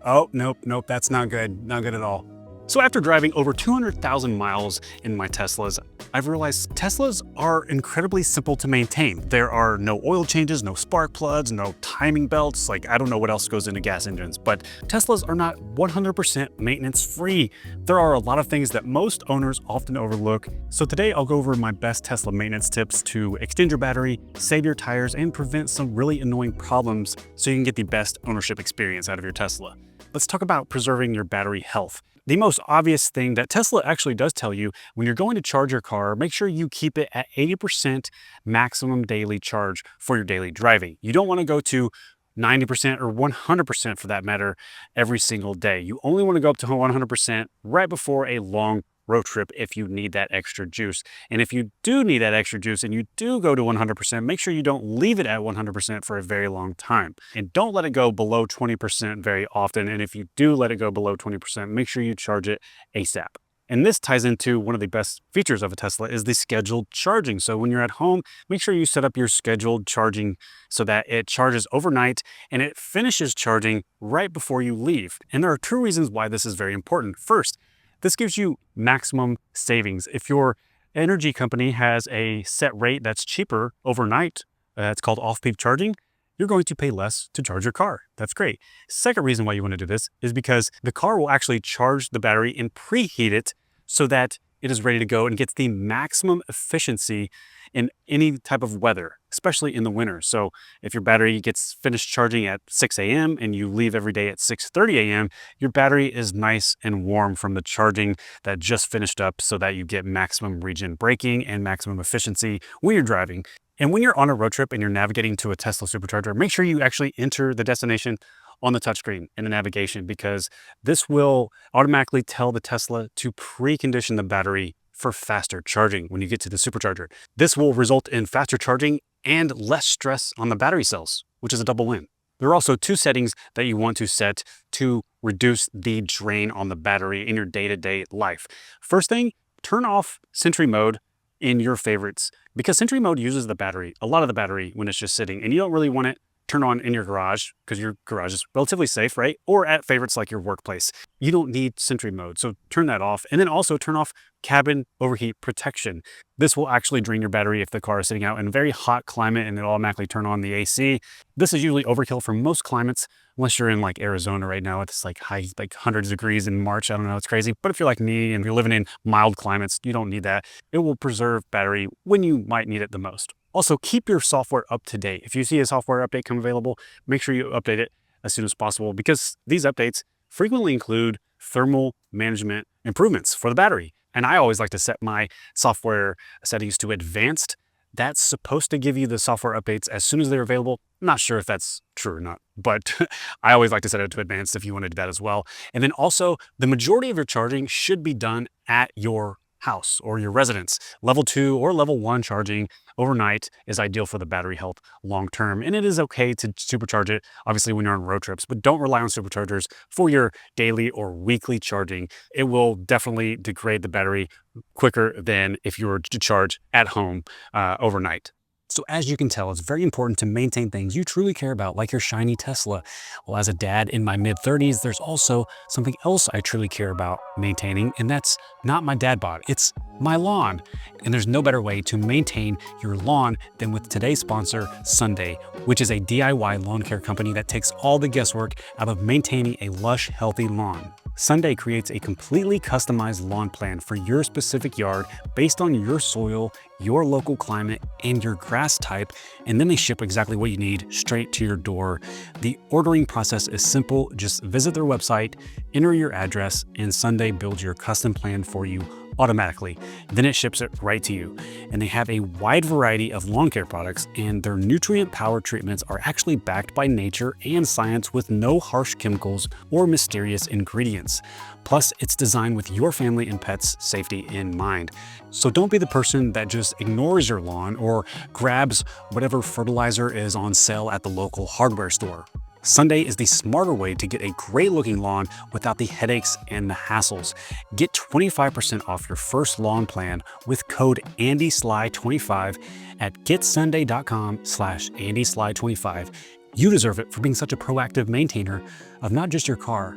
Oh, nope, that's not good. Not good at all. So after driving over 200,000 miles in my Teslas, I've realized Teslas are incredibly simple to maintain. There are no oil changes, no spark plugs, no timing belts. Like, I don't know what else goes into gas engines, but Teslas are not 100% maintenance free. There are a lot of things that most owners often overlook. So today I'll go over my best Tesla maintenance tips to extend your battery, save your tires, and prevent some really annoying problems so you can get the best ownership experience out of your Tesla. Let's talk about preserving your battery health. The most obvious thing that Tesla actually does tell you when you're going to charge your car, make sure you keep it at 80% maximum daily charge for your daily driving. You don't want to go to 90% or 100% for that matter every single day. You only want to go up to 100% right before a long road trip if you need that extra juice. And if you do need that extra juice and you do go to 100%, make sure you don't leave it at 100% for a very long time. And don't let it go below 20% very often. And if you do let it go below 20%, make sure you charge it ASAP. And this ties into one of the best features of a Tesla is the scheduled charging. So when you're at home, make sure you set up your scheduled charging so that it charges overnight and it finishes charging right before you leave. And there are two reasons why this is very important. First, this gives you maximum savings. If your energy company has a set rate that's cheaper overnight, it's called off-peak charging, you're going to pay less to charge your car. That's great. Second reason why you want to do this is because the car will actually charge the battery and preheat it so that it is ready to go and gets the maximum efficiency in any type of weather, especially in the winter. So if your battery gets finished charging at 6 a.m. and you leave every day at 6:30 a.m., your battery is nice and warm from the charging that just finished up so that you get maximum regen braking and maximum efficiency when you're driving. And when you're on a road trip and you're navigating to a Tesla supercharger, make sure you actually enter the destination on the touchscreen in the navigation, because this will automatically tell the Tesla to precondition the battery for faster charging when you get to the supercharger. This will result in faster charging and less stress on the battery cells, which is a double win. There are also two settings that you want to set to reduce the drain on the battery in your day-to-day life. First thing, turn off Sentry mode in your favorites, because Sentry mode uses the battery, a lot of the battery when it's just sitting, and you don't really want it turn on in your garage because your garage is relatively safe, right? Or at favorites like your workplace. You don't need Sentry mode, so turn that off. And then also turn off cabin overheat protection. This will actually drain your battery if the car is sitting out in a very hot climate and it'll automatically turn on the AC. This is usually overkill for most climates, unless you're in like Arizona right now. It's like high, like hundreds of degrees in March. I don't know, it's crazy. But if you're like me and you're living in mild climates, you don't need that. It will preserve battery when you might need it the most. Also, keep your software up to date. If you see a software update come available, make sure you update it as soon as possible, because these updates frequently include thermal management improvements for the battery. And I always like to set my software settings to advanced. That's supposed to give you the software updates as soon as they're available. I'm not sure if that's true or not, but I always like to set it to advanced if you want to do that as well. And then also, the majority of your charging should be done at your house or your residence. Level 2 or level 1 charging overnight is ideal for the battery health long term. And it is okay to supercharge it, obviously, when you're on road trips, but don't rely on superchargers for your daily or weekly charging. It will definitely degrade the battery quicker than if you were to charge at home overnight. So as you can tell, it's very important to maintain things you truly care about, like your shiny Tesla. Well, as a dad in my mid-30s, there's also something else I truly care about maintaining, and that's not my dad bod, it's my lawn. And there's no better way to maintain your lawn than with today's sponsor, Sunday, which is a DIY lawn care company that takes all the guesswork out of maintaining a lush, healthy lawn. Sunday creates a completely customized lawn plan for your specific yard based on your soil, your local climate, and your grass type, and then they ship exactly what you need straight to your door. The ordering process is simple. Just visit their website, enter your address, and Sunday builds your custom plan for you automatically. Then it ships it right to you. And they have a wide variety of lawn care products, and their nutrient power treatments are actually backed by nature and science with no harsh chemicals or mysterious ingredients. Plus, it's designed with your family and pets' safety in mind. So don't be the person that just ignores your lawn or grabs whatever fertilizer is on sale at the local hardware store. Sunday is the smarter way to get a great looking lawn without the headaches and the hassles. Get 25% off your first lawn plan with code ANDYSLY25 at getsunday.com/AndySly25 You deserve it for being such a proactive maintainer of not just your car,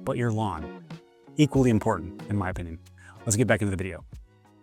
but your lawn. Equally important, in my opinion. Let's get back into the video.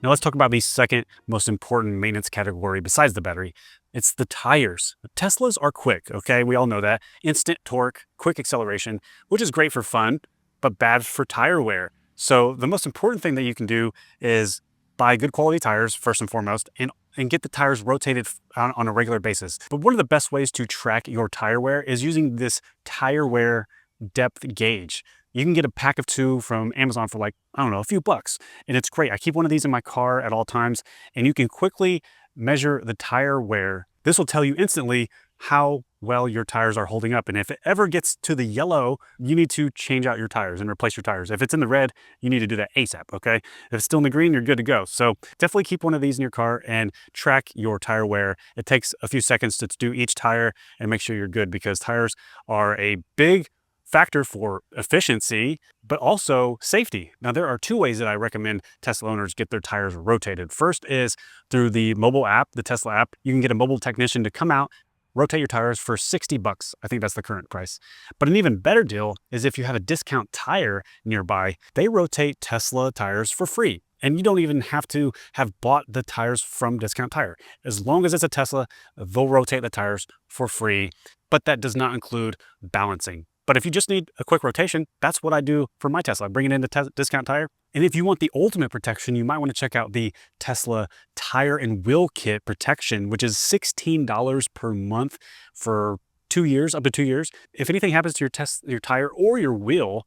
Now let's talk about the second most important maintenance category besides the battery. It's the tires. Teslas are quick, okay? We all know that. Instant torque, quick acceleration, which is great for fun, but bad for tire wear. So the most important thing that you can do is buy good quality tires first and foremost, and get the tires rotated on a regular basis. But one of the best ways to track your tire wear is using this tire wear depth gauge. You can get a pack of 2 from Amazon for like, I don't know, a few bucks. And it's great. I keep one of these in my car at all times, and you can quickly measure the tire wear. This will tell you instantly how well your tires are holding up. And if it ever gets to the yellow, you need to change out your tires and replace your tires. If it's in the red, you need to do that ASAP, okay? If it's still in the green, you're good to go. So definitely keep one of these in your car and track your tire wear. It takes a few seconds to do each tire and make sure you're good, because tires are a big factor for efficiency, but also safety. Now, there are 2 ways that I recommend Tesla owners get their tires rotated. First is through the mobile app, the Tesla app. You can get a mobile technician to come out, rotate your tires for 60 bucks. I think that's the current price. But an even better deal is if you have a discount tire nearby, they rotate Tesla tires for free. And you don't even have to have bought the tires from Discount Tire. As long as it's a Tesla, they'll rotate the tires for free. But that does not include balancing. But if you just need a quick rotation, that's what I do for my Tesla. I bring it into Discount Tire. And if you want the ultimate protection, you might want to check out the Tesla Tire and Wheel Kit Protection, which is $16 per month for 2 years, up to 2 years. If anything happens to your tire or your wheel,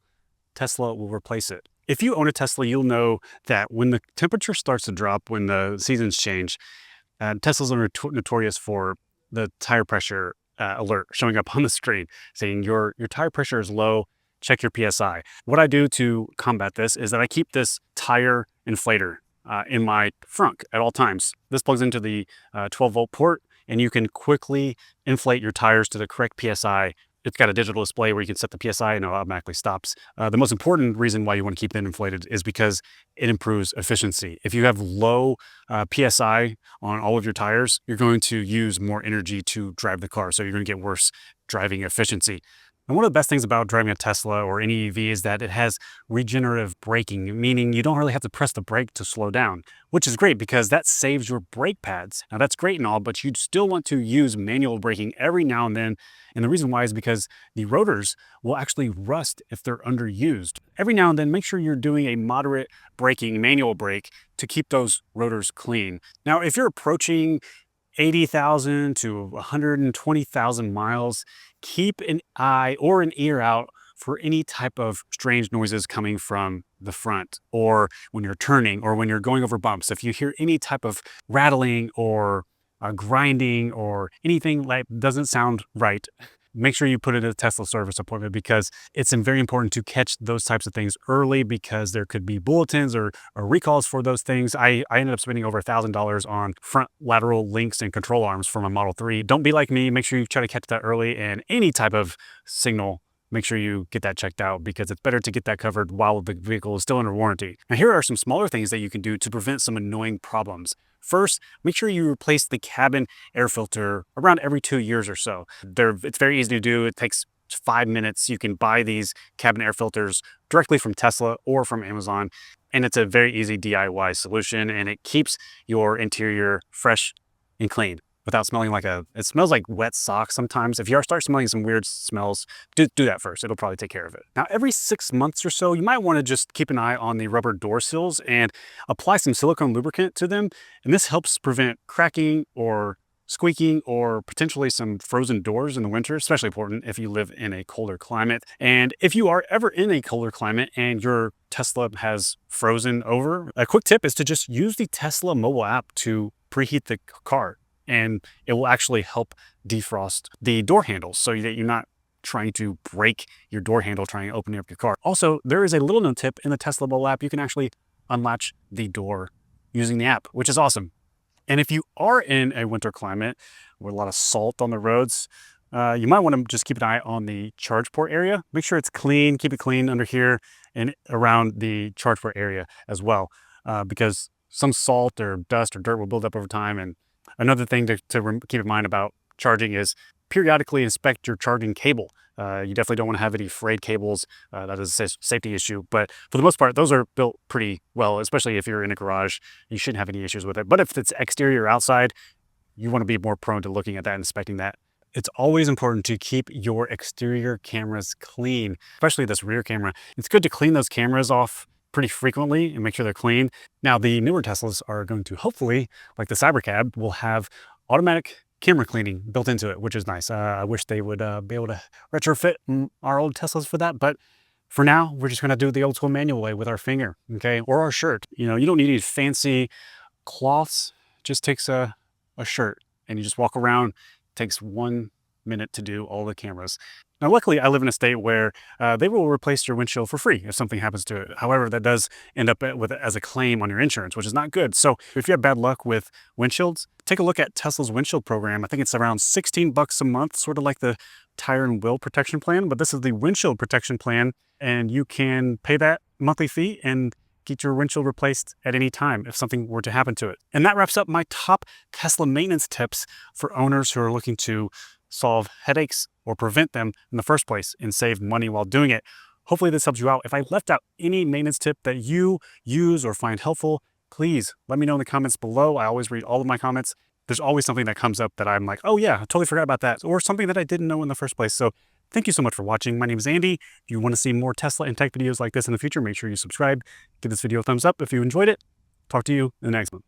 Tesla will replace it. If you own a Tesla, you'll know that when the temperature starts to drop, when the seasons change, Teslas are notorious for the tire pressure alert showing up on the screen saying your tire pressure is low, check your PSI. What I do to combat this is that I keep this tire inflator in my frunk at all times. This plugs into the 12-volt port, and you can quickly inflate your tires to the correct PSI. It's got a digital display where you can set the PSI and it automatically stops. The most important reason why you want to keep it inflated is because it improves efficiency. If you have low PSI on all of your tires, you're going to use more energy to drive the car. So you're going to get worse driving efficiency. And one of the best things about driving a Tesla or any EV is that it has regenerative braking, meaning you don't really have to press the brake to slow down, which is great because that saves your brake pads. Now that's great and all, but you'd still want to use manual braking every now and then. And the reason why is because the rotors will actually rust if they're underused. Every now and then, make sure you're doing a moderate braking, manual brake, to keep those rotors clean. Now, if you're approaching 80,000 to 120,000 miles, keep an eye or an ear out for any type of strange noises coming from the front, or when you're turning, or when you're going over bumps. If you hear any type of rattling or grinding or anything like doesn't sound right, make sure you put it in a Tesla service appointment, because it's very important to catch those types of things early, because there could be bulletins or recalls for those things. I ended up spending over $1,000 on front lateral links and control arms for my Model 3. Don't be like me. Make sure you try to catch that early, and any type of signal, make sure you get that checked out, because it's better to get that covered while the vehicle is still under warranty. Now, here are some smaller things that you can do to prevent some annoying problems. First, make sure you replace the cabin air filter around every 2 years or so. It's very easy to do. It takes 5 minutes. You can buy these cabin air filters directly from Tesla or from Amazon, and it's a very easy DIY solution, and it keeps your interior fresh and clean without smelling like it smells like wet socks sometimes. If you start smelling some weird smells, do that first. It'll probably take care of it. Now, every 6 months or so, you might want to just keep an eye on the rubber door sills and apply some silicone lubricant to them. And this helps prevent cracking or squeaking or potentially some frozen doors in the winter, especially important if you live in a colder climate. And if you are ever in a colder climate and your Tesla has frozen over, a quick tip is to just use the Tesla mobile app to preheat the car, and it will actually help defrost the door handles so that you're not trying to break your door handle trying to open up your car. Also, there is a little known tip in the Tesla mobile app. You can actually unlatch the door using the app, which is awesome. And if you are in a winter climate with a lot of salt on the roads, you might want to just keep an eye on the charge port area. Make sure it's clean, keep it clean under here and around the charge port area as well, because some salt or dust or dirt will build up over time. And another thing to keep in mind about charging is periodically inspect your charging cable. You definitely don't want to have any frayed cables. That is a safety issue. But for the most part, those are built pretty well, especially if you're in a garage. You shouldn't have any issues with it. But if it's exterior or outside, you want to be more prone to looking at that and inspecting that. It's always important to keep your exterior cameras clean, especially this rear camera. It's good to clean those cameras off pretty frequently and make sure they're clean. Now, the newer Teslas are going to hopefully, like the Cybercab, will have automatic camera cleaning built into it, which is nice. I wish they would be able to retrofit our old Teslas for that, but for now, we're just gonna do it the old school manual way with our finger, okay? Or our shirt. You know, you don't need any fancy cloths. It just takes a shirt and you just walk around. It takes 1 minute to do all the cameras. Now, luckily, I live in a state where they will replace your windshield for free if something happens to it. However, that does end up with as a claim on your insurance, which is not good. So if you have bad luck with windshields, take a look at Tesla's windshield program. I think it's around 16 bucks a month, sort of like the tire and wheel protection plan, but this is the windshield protection plan, and you can pay that monthly fee and get your windshield replaced at any time if something were to happen to it. And that wraps up my top Tesla maintenance tips for owners who are looking to solve headaches or prevent them in the first place and save money while doing it. Hopefully this helps you out. If I left out any maintenance tip that you use or find helpful, please let me know in the comments below. I always read all of my comments. There's always something that comes up that I'm like, oh yeah, I totally forgot about that, or something that I didn't know in the first place. So thank you so much for watching. My name is Andy. If you want to see more Tesla and tech videos like this in the future, make sure you subscribe. Give this video a thumbs up if you enjoyed it. Talk to you in the next one.